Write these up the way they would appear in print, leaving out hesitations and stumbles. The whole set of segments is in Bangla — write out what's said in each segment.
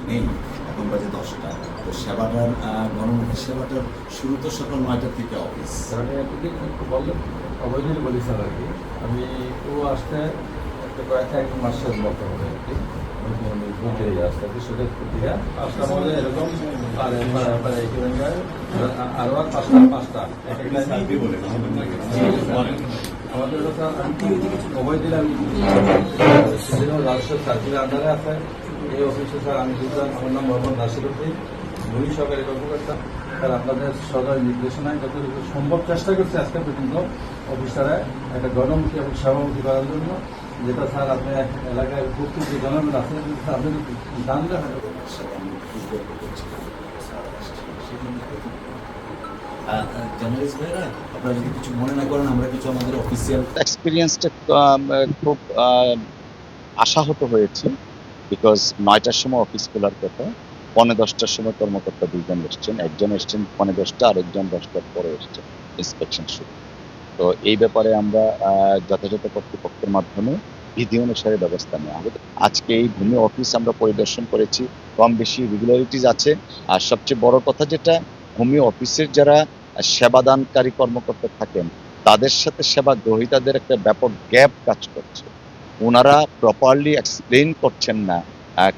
নেই, এখন বাজে 10টা। তো সেবাটার গণমুখী সেবাটার শুরু তো সকাল 9টা থেকে অফিস। বললেন অবৈধ বলি স্যার আর কি আমি ও আসতে প্রায় 1 মাসের মতো হবে আর কি বুঝে আসতে আর কি সুযোগ দিয়ে পাঁচটা মধ্যে এরকম আরও আর পাঁচটা এক এক লাইন আমাদের কথা অবৈধ দিলাম রাজস্ব সার্কুলের আন্ডারে আছে এই অফিসে স্যার আমি বুঝলাম আমার নাম মোহাম্মদ নাসিরুদ্দিন দুই সরকারি কর্মকর্তা স্যার আপনাদের সদয় নির্দেশনায় যতটুকু সম্ভব চেষ্টা করছে আজকে পর্যন্ত অফিসারে একটা গণমুখী এবং সেবামুখী করার জন্য যেটা স্যার আপনি এলাকায় উপস্থিত যে জনগণ আছে আপনি জানলে হয়তো জার্নালিস্ট ভাইরা, আপনারা যদি কিছু মনে না করেন, আমরা কিছু আমাদের অফিসিয়াল এক্সপিরিয়েন্সটা খুব আশাহত হয়েছে, বিকজ 9টার সময় অফিস খোলার কথা, 9:45টার সময় কর্মকর্তা 2জন এসছেন, একজন এসছেন 9:45, আরেকজন 10টার পরে এসছেন ইন্সপেকশন শুরু। তো এই ব্যাপারে আমরা যথাযথ কর্তৃপক্ষের মাধ্যমে বিধি অনুসারে ব্যবস্থা নেওয়া হবে। আজকে এই ভূমি অফিস আমরা পরিদর্শন করেছি, কম বেশি রেগুলারিটিস আছে। আর সবচেয়ে বড় কথা যেটা, ভূমি অফিসের যারা সেবাদানকারী কর্মকর্তা থাকেন তাদের সাথে সেবা গ্রহীতাদের একটা ব্যাপক গ্যাপ কাজ করছে। ওনারা প্রপারলি এক্সপ্লেন করছেন না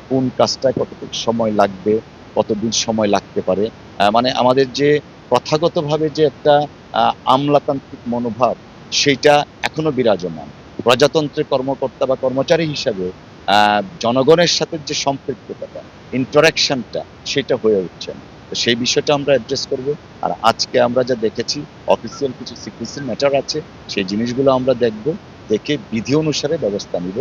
কোন কাজটায় কতটুকু সময় লাগবে, কতদিন সময় লাগতে পারে। মানে আমাদের যে প্রথাগতভাবে যে একটা আমলাতান্ত্রিক মনোভাব, সেইটা এখনো বিরাজমান। প্রজাতন্ত্রের কর্মকর্তা বা কর্মচারী হিসাবে জনগণের সাথে যে সম্পৃক্ততা, ইন্টারাকশনটা, সেটা হয়ে উঠছে না। তো সেই বিষয়টা আমরা অ্যাড্রেস করব। আর আজকে আমরা যা দেখেছি, অফিসিয়াল কিছু সিক্রেসি ম্যাটার আছে, সেই জিনিসগুলো আমরা দেখব, দেখে বিধি অনুসারে ব্যবস্থা নিব।